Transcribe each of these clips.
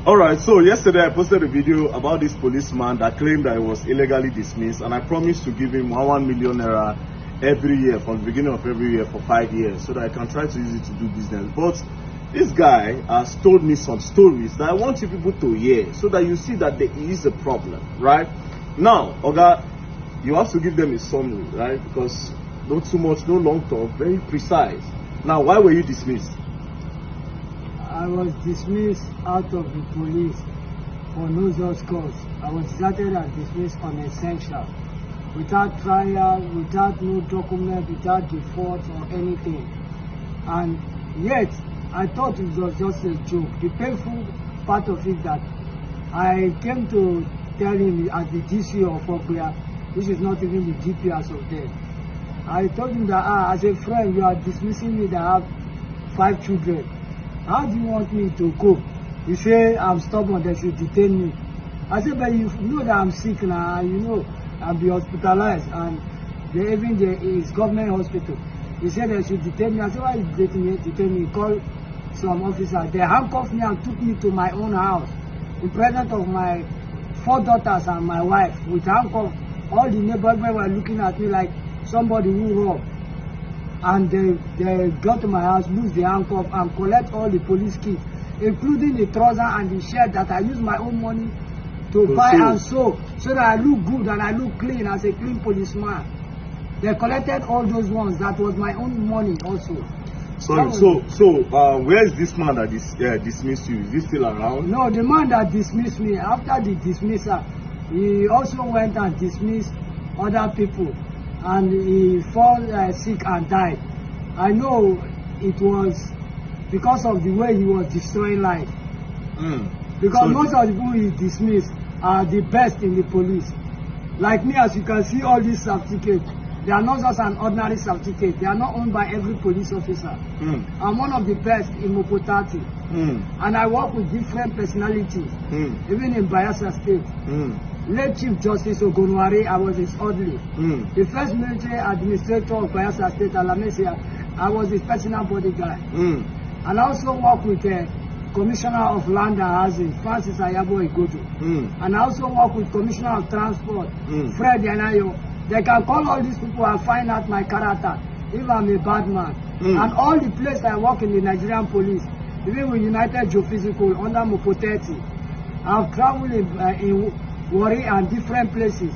All right, so yesterday I posted a video about this policeman that claimed that he was illegally dismissed, and I promised to give him 1 million naira every year from the beginning of every year for 5 years so that I can try to use it to do business. But this guy has told me some stories that I want you people to hear so that you see that there is a problem, right? Now, Oga, you have to give them a summary, right? Because not too much, no long talk, very precise. Now, why were you dismissed? I was dismissed out of the police for no just cause. I was started and dismissed on essential, without trial, without no document, without default or anything. And yet, I thought it was just a joke. The painful part of it that I came to tell him at the DC of Ogbia, which is not even the DP as of then. I told him that, as a friend, you are dismissing me that I have 5 children. How do you want me to cope? You say I'm stubborn, they should detain me. I said, but you know that I'm sick now, you know I'll be hospitalized, and even there is government hospital. He said they should detain me. I said, why you detain me? Call some officer. They handcuffed me and took me to my own house in presence of my 4 daughters and my wife with handcuffs. All the neighbors were looking at me like somebody who robbed. And they got to my house, lose the handcuff, and collect all the police kits, including the trouser and the shirt that I use my own money to buy and sew, so that I look good and I look clean as a clean policeman. They collected all those ones. That was my own money also. Sorry, so where is this man that dismissed you? Is he still around? No, the man that dismissed me, after the dismissal, he also went and dismissed other people. And he fell sick and died. I know it was because of the way he was destroying life. Because so most of the people he dismissed are the best in the police. Like me, as you can see, all these certificates, they are not just an ordinary certificate. They are not owned by every police officer. I'm one of the best in Mopotati. And I work with different personalities, even in Bayelsa State. Late Chief Justice Ogonwari, I was his orderly. The first military administrator of Bayelsa State, Alamesia, I was his personal bodyguard. And I also work with the Commissioner of Land and Housing, Francis Ayabo Igodo. And I also work with Commissioner of Transport, Fred Yanayo. They can call all these people and find out my character, if I'm a bad man. And all the places I work in the Nigerian police, even with United Geophysical under Mopoteti, I've traveled in Warri and different places.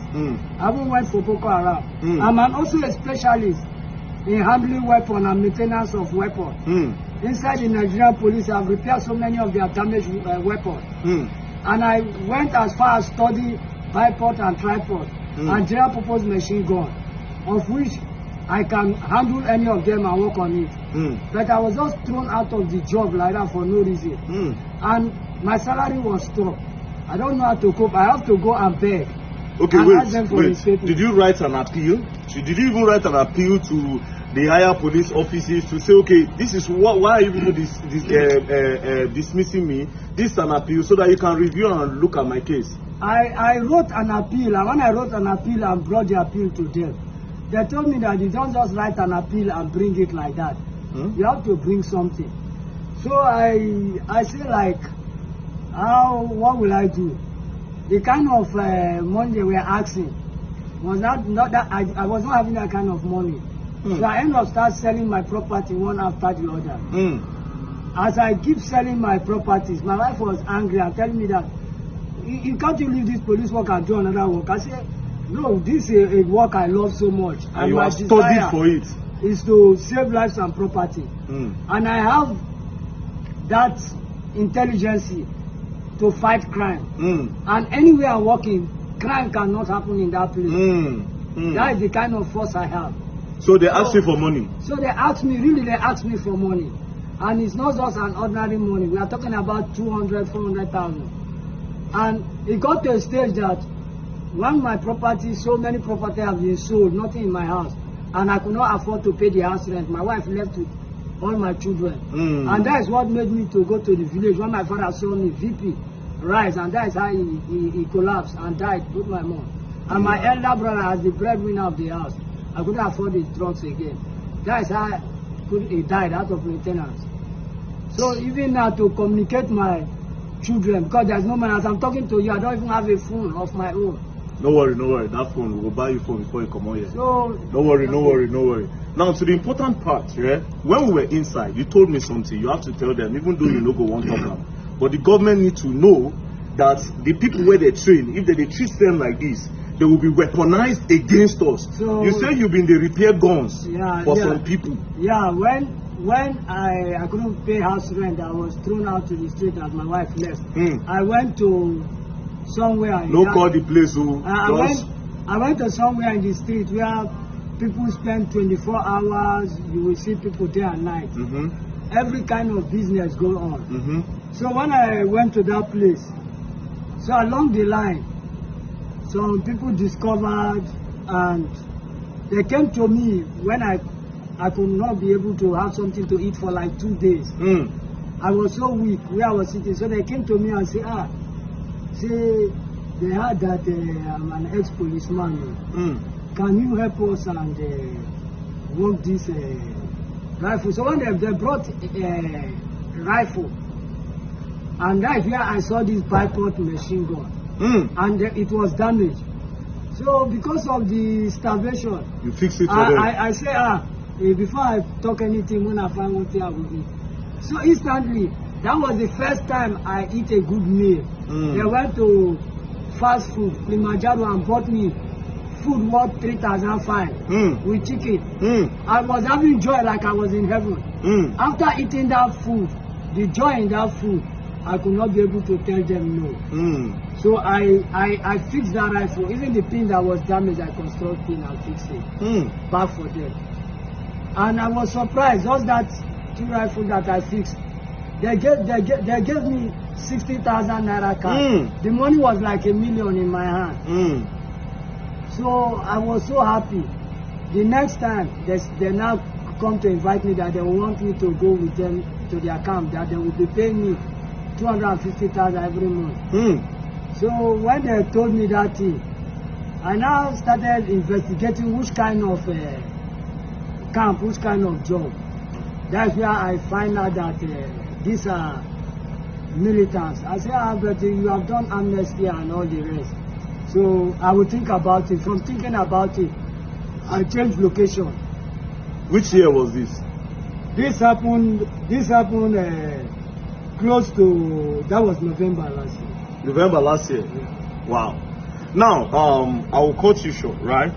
I even went for Boko Haram. I'm also a specialist in handling weapons and maintenance of weapons. Inside the Nigerian police, I've repaired so many of their damaged weapons. And I went as far as study bipod and tripod and general purpose machine gun, of which I can handle any of them and work on it. But I was just thrown out of the job like that for no reason. And my salary was stopped. I don't know how to cope. I have to go and beg. Okay, wait. Did you write an appeal? Did you even write an appeal to the higher police officers to say, okay, this is why are you people dismissing me? This is an appeal so that you can review and look at my case. I wrote an appeal, and when I wrote an appeal and brought the appeal to them, they told me that you don't just write an appeal and bring it like that. You have to bring something. So I say, like, what will I do? The kind of money they were asking was not that I was not having that kind of money. So I ended up start selling my property one after the other. As I keep selling my properties, my wife was angry and telling me that you can't leave this police work and do another work. I said, no, this is a work I love so much. And you have studied for it. Is to save lives and property. And I have that intelligence to fight crime. And anywhere I'm working, crime cannot happen in that place. That is the kind of force I have. So they asked you for money? So they asked me for money. And it's not just an ordinary money. We are talking about 200, 400,000. And it got to a stage that when my property, so many property have been sold, nothing in my house. And I could not afford to pay the house rent. My wife left with all my children. And that is what made me to go to the village when my father saw me VP rise, and that is how he collapsed and died with my mom. And my elder brother, as the breadwinner of the house, I couldn't afford the drugs again. That is how he died out of maintenance. So even now to communicate my children because there's no money. As I'm talking to you, I don't even have a phone of my own. No worry, no worry. That phone, we will buy you phone before you come out here. So No worry, no worry, no worry. Now to the important part, yeah. When we were inside, you told me something. You have to tell them, even though you no go one talk. But the government need to know that the people where they train, if they treat them like this, they will be weaponized against us. So, you say you've been the repair guns for yeah. some people. Yeah, when I couldn't pay house rent, I was thrown out to the street as my wife left. I went to somewhere. No call the place. Oh, I went to somewhere in the street where people spend 24 hours. You will see people day and night. Every kind of business go on. So when I went to that place, so along the line, some people discovered and they came to me when I could not be able to have something to eat for like 2 days. I was so weak where I was sitting. So they came to me and say, say they heard that I'm an ex-policeman. Can you help us and work this rifle? So when they brought a rifle, and that's where I saw this bipod machine gun. And it was damaged. So because of the starvation, you fix it for them. I say, before I talk anything, when I find one thing I will eat. So instantly, that was the first time I eat a good meal. They went to fast food, Kilimanjaro, and bought me food worth 3,500 with chicken. I was having joy like I was in heaven. After eating that food, the joy in that food, I could not be able to tell them no. So I fixed that rifle. Even the pin that was damaged, I construct pin and fix it back for them. And I was surprised, just that 2 rifles that I fixed, they gave me 60,000 naira cash. The money was like $1 million in my hand. So I was so happy. The next time they now come to invite me that they want me to go with them to their camp, that they will be paying me 250,000 every month. So when they told me that thing, I now started investigating which kind of camp, which kind of job. That's where I find out that these are militants. I say, but you have done amnesty and all the rest. So I will think about it. From thinking about it, I changed location. Which year was this? This happened close to, that was November last year. November last year? Yeah. Wow. Now, I will cut you short, right?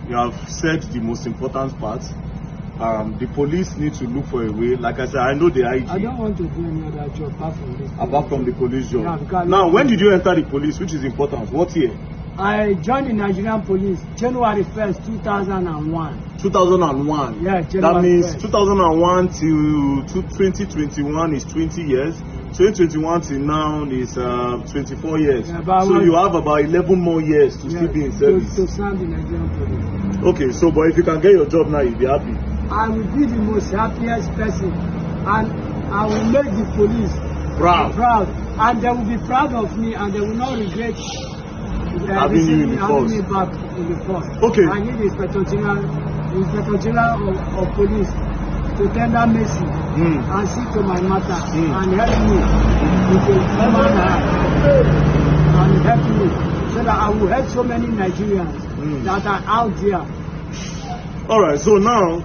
You have said the most important part. The police need to look for a way. Like I said, I know the IG. I don't want to do any other job apart from this. Apart from the police job. Yeah, now, when did you enter the police, which is important? What year? I joined the Nigerian police January 1st, 2001. 2001? Yeah, January That means 1st. 2001 till 2021 is 20 years. 2021 till now is 24 years. Yeah, so you have about 11 more years to still be in service. To serve the Nigerian police. Okay, so but if you can get your job now, you'll be happy. I will be the most happiest person, and I will make the police proud, and they will be proud of me, and they will not regret having me back in the force. Okay. I need the Inspector General of Police to tender mercy and see to my matter and help me with a human heart and help me so that I will help so many Nigerians that are out there. All right, so now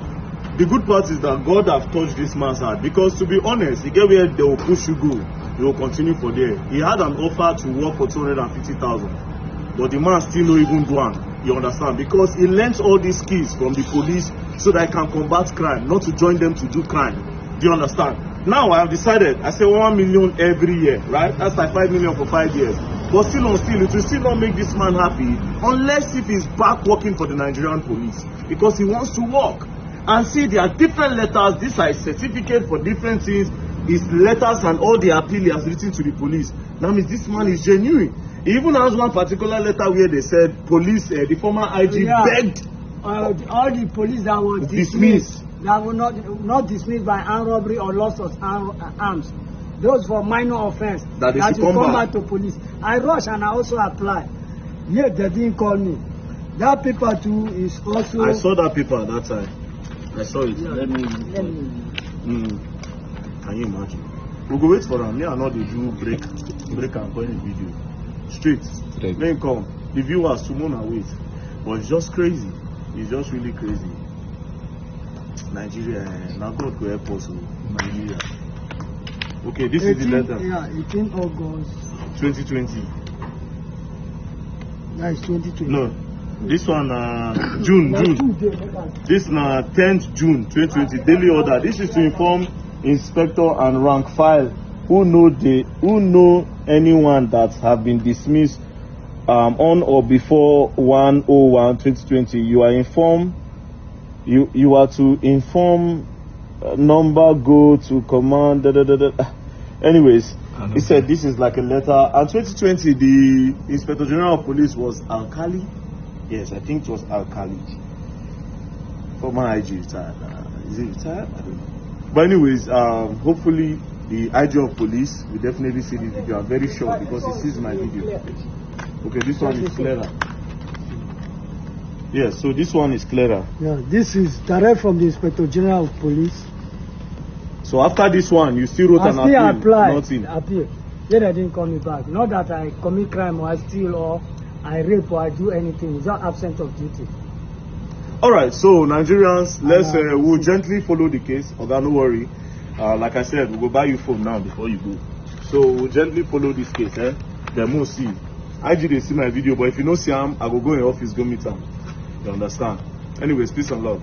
the good part is that God have touched this man's heart, because to be honest, he get where they will push you go, he will continue for there. He had an offer to work for 250,000, but the man still no even do one. You understand? Because he learnt all these skills from the police so that he can combat crime, not to join them to do crime. Do you understand? Now I have decided, I say 1 million every year, right? That's like 5 million for 5 years. But still, it will still not make this man happy unless if he's back working for the Nigerian police, because he wants to work. And see, there are different letters. This is a certificate for different things. His letters and all the appeal he has written to the police. That means this man is genuine. He even has one particular letter where they said police, the former IG begged all the police that were dismissed, that were not dismissed by armed robbery or loss of arms. Those for minor offense that they should come back to police. I rush and I also apply. Yet they didn't call me. That paper too is also. I saw that paper that time. I saw it. Yeah. Let me. Can you imagine? We go wait for him. Me and not the do break and point the video. Straight. Then come. The viewers tomorrow wait. But it's just crazy. It's just really crazy. Nigeria, now God go help us. Nigeria. Okay, this 18, is the letter. Yeah, 18 August 2020. That is 2020. No, this one June. This na 10th June 2020. Daily order. This is to inform inspector and rank file who know anyone that have been dismissed on or before 1/01/2020. You are informed. You are to inform number go to command. Anyways, he said this is like a letter. And 2020, the Inspector General of Police was Alkali. Yes, I think it was Alkali. Former IG retired. Is he retired? I don't know. But anyways, hopefully the IG of Police will definitely see this video. I'm very sure because he sees my video. Okay, this one is clearer. Yes, so this one is clearer. Yeah, this is direct from the Inspector General of Police. So after this one, you still wrote an appeal? I still applied. Nothing. Appeal. Then they didn't call me back. Not that I commit crime or I steal or I rape or I do anything. It's not absence of duty. All right, so Nigerians, let's we'll gently follow the case. Okay, no worry. Like I said, we'll go buy you phone now before you go. So we'll gently follow this case. Then we'll see. IG they see my video, but if you don't see him, I will go in office, go meet him. You understand? Anyways, peace and love.